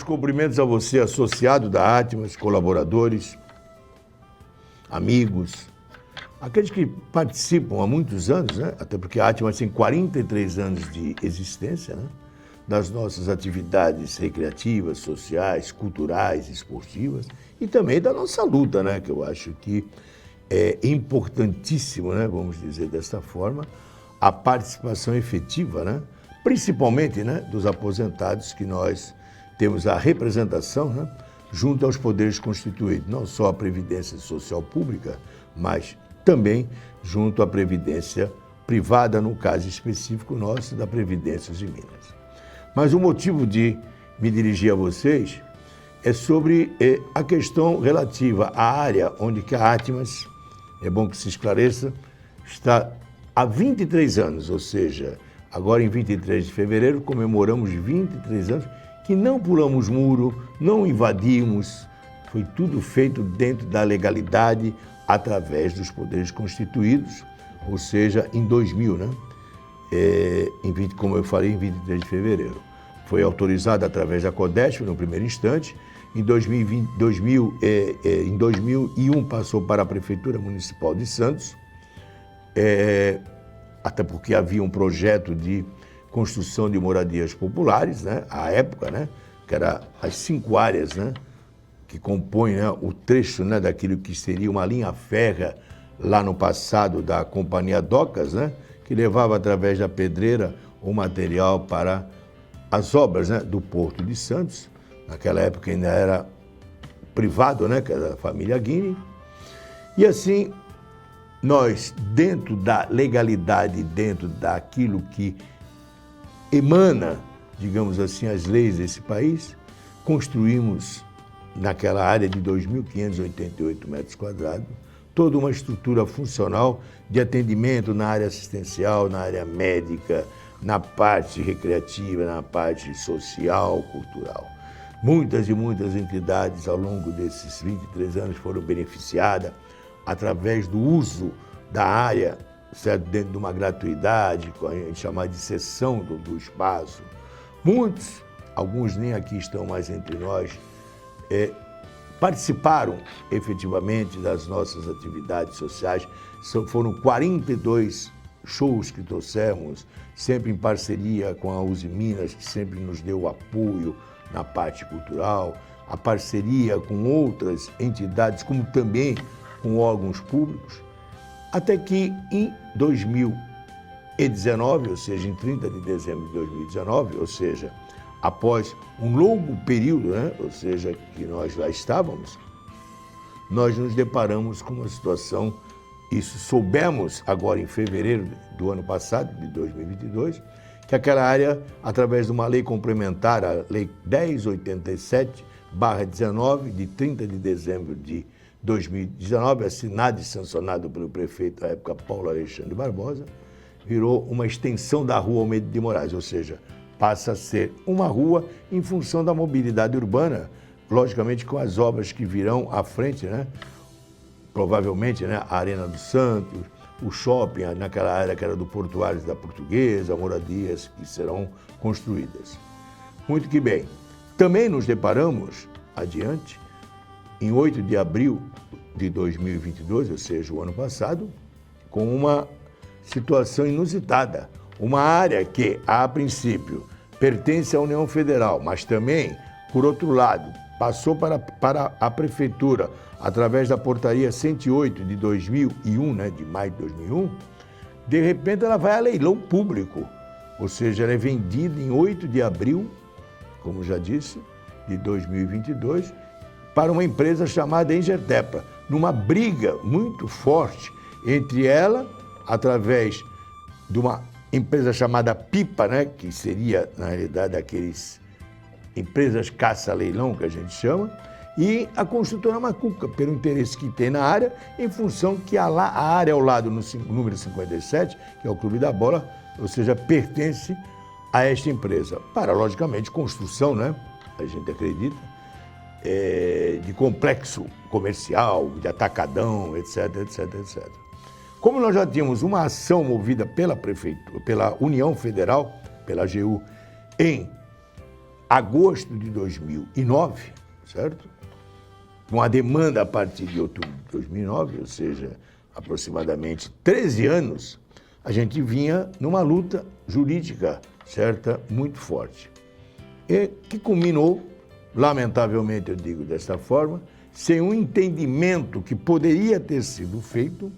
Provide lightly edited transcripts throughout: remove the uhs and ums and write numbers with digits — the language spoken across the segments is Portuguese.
cumprimentos a você, associado da Atmas, colaboradores, amigos, aqueles que participam há muitos anos, né? Até porque a Atmas tem 43 anos de existência, né? Das nossas atividades recreativas, sociais, culturais, esportivas e também da nossa luta, né? Que eu acho que é importantíssimo, né? Vamos dizer desta forma, a participação efetiva, né? Principalmente, né? Dos aposentados, que nós temos a representação, né? Junto aos poderes constituídos, não só a Previdência Social Pública, mas também junto à Previdência Privada, no caso específico nosso, da Previdência de Minas. Mas o motivo de me dirigir a vocês é sobre a questão relativa à área onde que a Atmas, é bom que se esclareça, está há 23 anos, ou seja, agora em 23 de fevereiro comemoramos 23 anos que não pulamos muro, não invadimos, foi tudo feito dentro da legalidade através dos poderes constituídos, ou seja, em 2000, né? Como eu falei, em 23 de fevereiro. Foi autorizado através da CODESP no primeiro instante, em 2001 passou para a Prefeitura Municipal de Santos, até porque havia um projeto de construção de moradias populares, né, à época, né, que era as 5 áreas, né, que compõem, né, o trecho, né, daquilo que seria uma linha férrea lá no passado da Companhia Docas, né, que levava através da pedreira o material para as obras, né, do Porto de Santos. Naquela época ainda era privado, né, que era da família Guine. E assim, nós, dentro da legalidade, dentro daquilo que emana, digamos assim, as leis desse país, construímos naquela área de 2.588 metros quadrados, toda uma estrutura funcional de atendimento na área assistencial, na área médica, na parte recreativa, na parte social, cultural. Muitas e muitas entidades ao longo desses 23 anos foram beneficiadas através do uso da área, certo? Dentro de uma gratuidade, que a gente chama de cessão do espaço. Muitos, alguns nem aqui estão mais entre nós, participaram efetivamente das nossas atividades sociais. Foram 42 shows que trouxemos, sempre em parceria com a Uzi Minas, que sempre nos deu apoio na parte cultural, a parceria com outras entidades, como também com órgãos públicos, até que em 2019, ou seja, em 30 de dezembro de 2019, ou seja, após um longo período, né, ou seja, que nós lá estávamos, nós nos deparamos com uma situação, isso soubemos agora em fevereiro do ano passado, de 2022, que aquela área, através de uma lei complementar, a Lei 1087/19, de 30 de dezembro de 2019, assinado e sancionado pelo prefeito à época, Paulo Alexandre Barbosa, virou uma extensão da rua Almeida de Moraes, ou seja, passa a ser uma rua em função da mobilidade urbana, logicamente com as obras que virão à frente, né? Provavelmente, né, a Arena do Santos, o shopping naquela área que era do Portuário da Portuguesa, moradias que serão construídas. Muito que bem. Também nos deparamos, adiante, em 8 de abril de 2022, ou seja, o ano passado, com uma situação inusitada. Uma área que, a princípio, pertence à União Federal, mas também, por outro lado, passou para a Prefeitura, através da portaria 108 de 2001, né, de maio de 2001, de repente ela vai a leilão público, ou seja, ela é vendida em 8 de abril, como já disse, de 2022, para uma empresa chamada Engertepra, numa briga muito forte entre ela, através de uma empresa chamada Pipa, né, que seria, na realidade, aqueles empresas caça-leilão, que a gente chama, e a construtora Macuca, pelo interesse que tem na área, em função que a área ao lado, no número 57, que é o Clube da Bola, ou seja, pertence a esta empresa. Para, logicamente, construção, né, a gente acredita, de complexo comercial, de atacadão, etc, etc, etc. Como nós já tínhamos uma ação movida pela Prefeitura, pela União Federal, pela AGU, em agosto de 2009, certo? Com a demanda a partir de outubro de 2009, ou seja, aproximadamente 13 anos, a gente vinha numa luta jurídica, certa, muito forte. E que culminou, lamentavelmente eu digo desta forma, sem um entendimento que poderia ter sido feito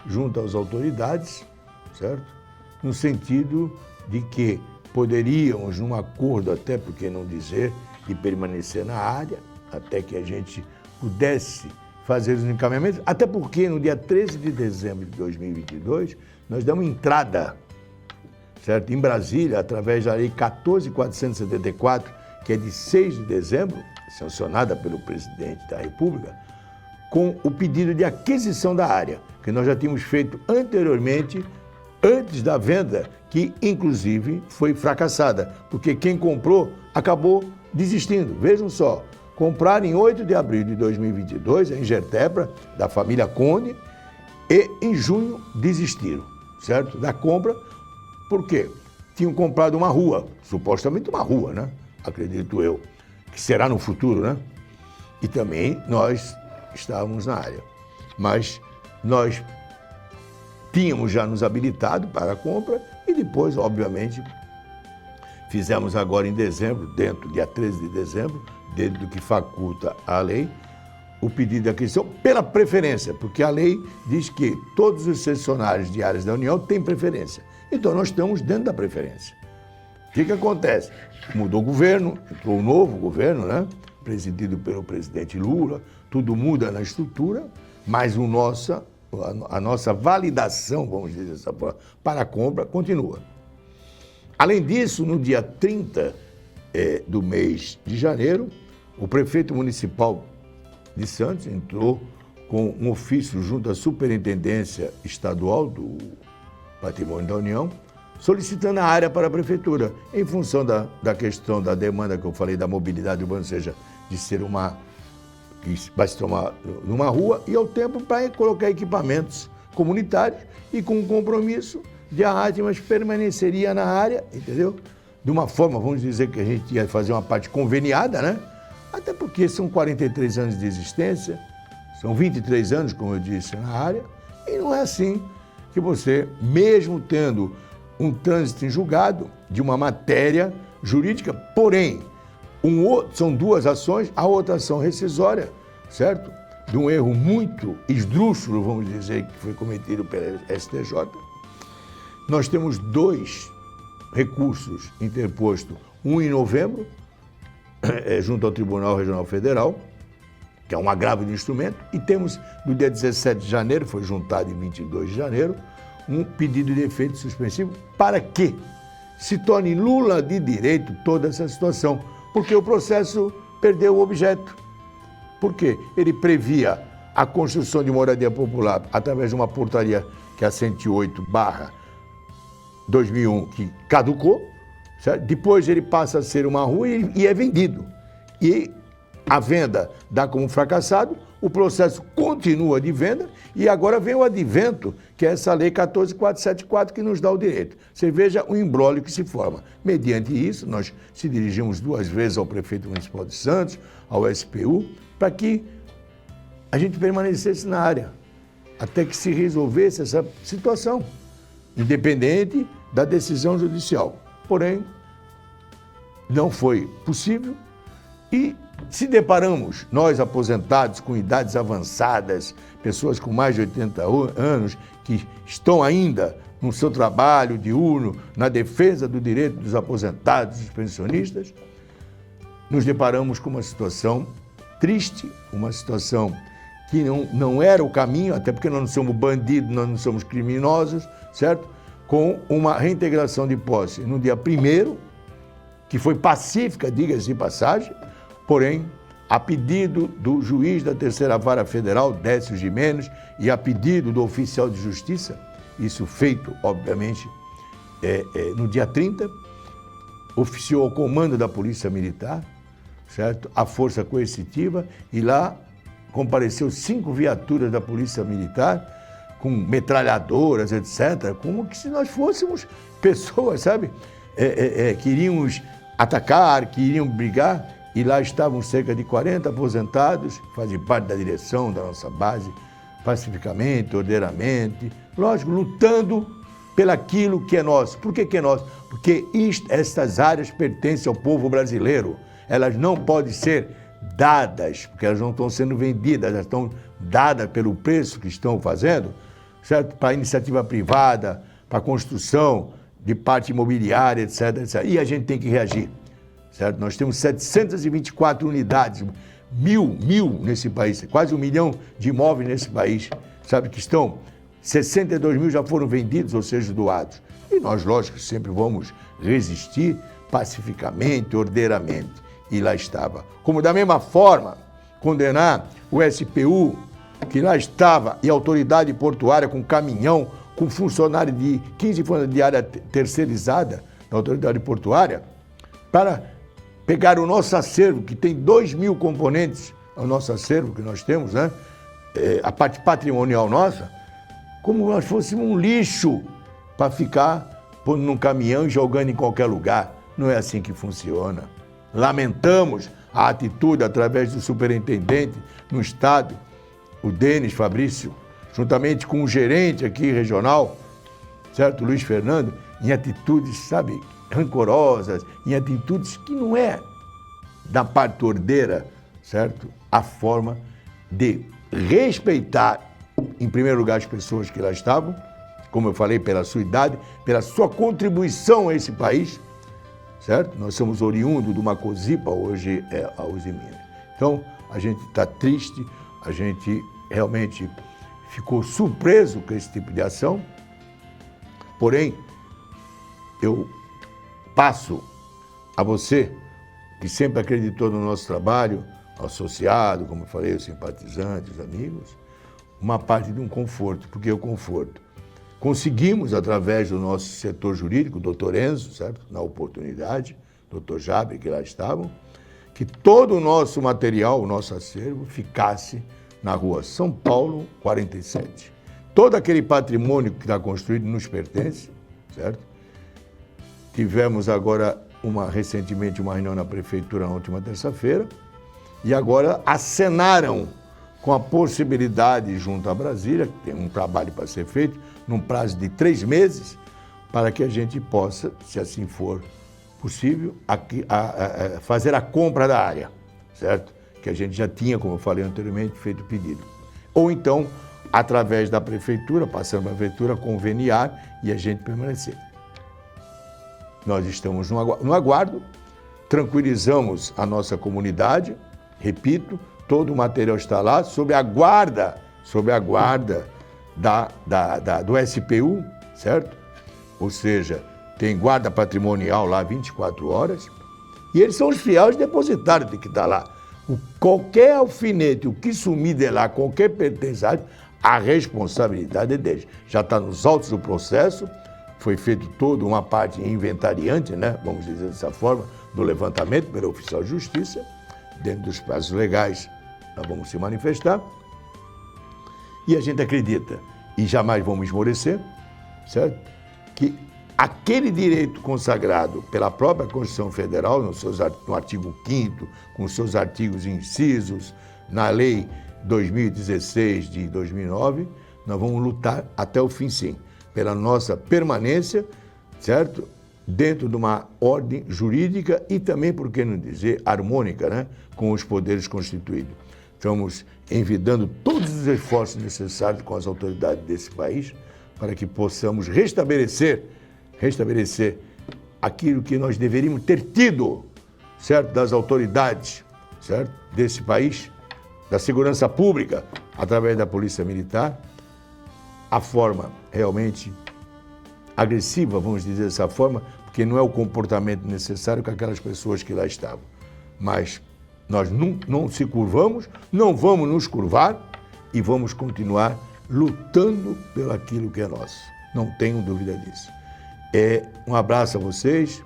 junto às autoridades, certo? No sentido de que poderíamos, num acordo, até por que não dizer, de permanecer na área, até que a gente pudesse fazer os encaminhamentos, até porque no dia 13 de dezembro de 2022, nós damos entrada, certo? Em Brasília, através da Lei 14.474, que é de 6 de dezembro, sancionada pelo presidente da República, com o pedido de aquisição da área, que nós já tínhamos feito anteriormente, antes da venda, que inclusive foi fracassada, porque quem comprou acabou desistindo. Vejam só, compraram em 8 de abril de 2022, em Gertebra, da família Conde, e em junho desistiram, certo? Da compra, por quê? Tinham comprado uma rua, supostamente uma rua, né? Acredito eu, que será no futuro, né? E também nós estávamos na área. Mas nós tínhamos já nos habilitado para a compra e depois, obviamente, fizemos agora em dezembro, dia 13 de dezembro, dentro do que faculta a lei, o pedido de aquisição pela preferência, porque a lei diz que todos os cessionários de áreas da União têm preferência. Então nós estamos dentro da preferência. O que acontece? Mudou o governo, entrou um novo governo, né? Presidido pelo presidente Lula, tudo muda na estrutura, mas a nossa validação, vamos dizer dessa forma, para a compra continua. Além disso, no dia 30 do mês de janeiro, o prefeito municipal de Santos entrou com um ofício junto à Superintendência Estadual do Patrimônio da União, solicitando a área para a prefeitura, em função da questão da demanda que eu falei da mobilidade urbana, ou seja, de ser que vai se tomar numa rua, e ao tempo para colocar equipamentos comunitários e com um compromisso de a Atmas permaneceria na área, entendeu? De uma forma, vamos dizer que a gente ia fazer uma parte conveniada, né? Até porque são 43 anos de existência, são 23 anos, como eu disse, na área, e não é assim que você, mesmo tendo um trânsito em julgado de uma matéria jurídica, porém, são duas ações, a outra ação rescisória, certo? De um erro muito esdrúxulo, vamos dizer, que foi cometido pela STJ. Nós temos 2 recursos interpostos, um em novembro, junto ao Tribunal Regional Federal, que é um agravo de instrumento, e temos, no dia 17 de janeiro, foi juntado em 22 de janeiro, um pedido de efeito suspensivo para que se torne nula de direito toda essa situação, porque o processo perdeu o objeto. Por quê? Ele previa a construção de moradia popular através de uma portaria que é a 108/2001, que caducou, certo? Depois ele passa a ser uma rua e é vendido. E a venda dá como fracassado, o processo continua de venda e agora vem o advento, que é essa lei 14.474 que nos dá o direito. Você veja o imbróglio que se forma. Mediante isso, nós se dirigimos 2 vezes ao prefeito municipal de Santos, ao SPU, para que a gente permanecesse na área, até que se resolvesse essa situação, independente da decisão judicial. Porém, não foi possível e se deparamos, nós aposentados com idades avançadas, pessoas com mais de 80 anos, que estão ainda no seu trabalho diurno, na defesa do direito dos aposentados, dos pensionistas, nos deparamos com uma situação triste, uma situação que não era o caminho, até porque nós não somos bandidos, nós não somos criminosos, certo? Com uma reintegração de posse no dia 1º, que foi pacífica, diga-se de passagem, porém, a pedido do juiz da 3ª Vara Federal, Décio Gimenez, e a pedido do oficial de justiça, isso feito, obviamente, no dia 30, oficiou ao comando da Polícia Militar, certo? A força coercitiva, e lá compareceu 5 viaturas da Polícia Militar, com metralhadoras, etc., como que se nós fôssemos pessoas, sabe? Queríamos atacar, que iriam brigar, e lá estavam cerca de 40 aposentados, fazem parte da direção da nossa base, pacificamente, ordeiramente, lógico, lutando pelaquilo que é nosso. Por que é nosso? Porque estas áreas pertencem ao povo brasileiro. Elas não podem ser dadas, porque elas não estão sendo vendidas, elas estão dadas pelo preço que estão fazendo, certo? Para iniciativa privada, para construção de parte imobiliária, etc, etc. E a gente tem que reagir, certo? Nós temos 724 unidades, mil nesse país, quase 1 milhão de imóveis nesse país, sabe, que estão, 62 mil já foram vendidos, ou seja, doados. E nós, lógico, sempre vamos resistir pacificamente, ordeiramente. E lá estava. Como da mesma forma, condenar o SPU, que lá estava, e a autoridade portuária com caminhão, com funcionário de 15 funcionários de área terceirizada da autoridade portuária, para pegar o nosso acervo, que tem 2.000 componentes, o nosso acervo que nós temos, né? A parte patrimonial nossa, como nós fôssemos um lixo para ficar pondo num caminhão e jogando em qualquer lugar. Não é assim que funciona. Lamentamos a atitude através do superintendente no estado, o Denis Fabrício, juntamente com o gerente aqui regional, certo, Luiz Fernando, em atitudes, sabe, rancorosas, em atitudes que não é da parte ordeira, certo, a forma de respeitar, em primeiro lugar, as pessoas que lá estavam, como eu falei, pela sua idade, pela sua contribuição a esse país, certo? Nós somos oriundos de uma Cozipa, hoje é a Uzi Minas. Então, a gente está triste, a gente realmente ficou surpreso com esse tipo de ação, porém, eu passo a você, que sempre acreditou no nosso trabalho, associado, como eu falei, os simpatizantes, os amigos, uma parte de um conforto. Por que o conforto? Conseguimos, através do nosso setor jurídico, o doutor Enzo, certo? Na oportunidade, doutor Jabre, que lá estavam, que todo o nosso material, o nosso acervo, ficasse na rua São Paulo, 47. Todo aquele patrimônio que está construído nos pertence, certo? Tivemos agora, recentemente, uma reunião na prefeitura na última terça-feira, e agora acenaram com a possibilidade, junto à Brasília, que tem um trabalho para ser feito, num prazo de 3 meses, para que a gente possa, se assim for possível, fazer a compra da área, certo? Que a gente já tinha, como eu falei anteriormente, feito o pedido. Ou então, através da prefeitura, passando para a prefeitura, conveniar e a gente permanecer. Nós estamos no aguardo, tranquilizamos a nossa comunidade, repito, todo o material está lá, sob a guarda do SPU, certo? Ou seja, tem guarda patrimonial lá 24 horas, e eles são os fiéis depositários de que está lá. Qualquer alfinete, o que sumir de lá, qualquer pertença, a responsabilidade é deles. Já está nos autos do processo, foi feito toda uma parte inventariante, né? Vamos dizer dessa forma, do levantamento pelo oficial de justiça, dentro dos prazos legais, nós vamos se manifestar. E a gente acredita, e jamais vamos esmorecer, certo? Que aquele direito consagrado pela própria Constituição Federal, no artigo 5º, com seus artigos e incisos, na Lei 2016 de 2009, nós vamos lutar até o fim, sim, pela nossa permanência, certo? Dentro de uma ordem jurídica e também, por que não dizer, harmônica, né? Com os poderes constituídos. Estamos envidando todos os esforços necessários com as autoridades desse país para que possamos restabelecer aquilo que nós deveríamos ter tido, certo? Das autoridades, certo? Desse país, da segurança pública, através da Polícia Militar, a forma realmente agressiva, vamos dizer dessa forma, porque não é o comportamento necessário com aquelas pessoas que lá estavam. Mas nós não se curvamos, não vamos nos curvar e vamos continuar lutando pelo aquilo que é nosso. Não tenho dúvida disso. Um abraço a vocês,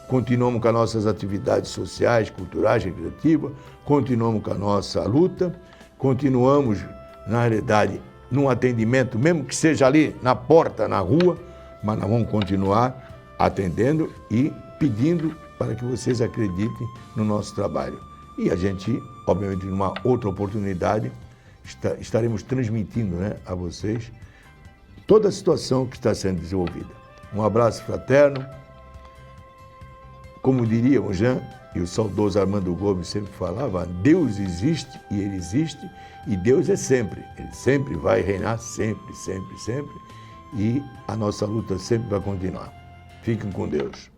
continuamos com as nossas atividades sociais, culturais, recreativas, continuamos com a nossa luta, continuamos, na realidade, num atendimento, mesmo que seja ali na porta, na rua, mas nós vamos continuar atendendo e pedindo para que vocês acreditem no nosso trabalho. E a gente, obviamente, numa outra oportunidade, estaremos transmitindo, né, a vocês toda a situação que está sendo desenvolvida. Um abraço fraterno. Como diríamos, né, e o saudoso Armando Gomes sempre falava, Deus existe e Deus é sempre. Ele sempre vai reinar, sempre, sempre, sempre. E a nossa luta sempre vai continuar. Fiquem com Deus.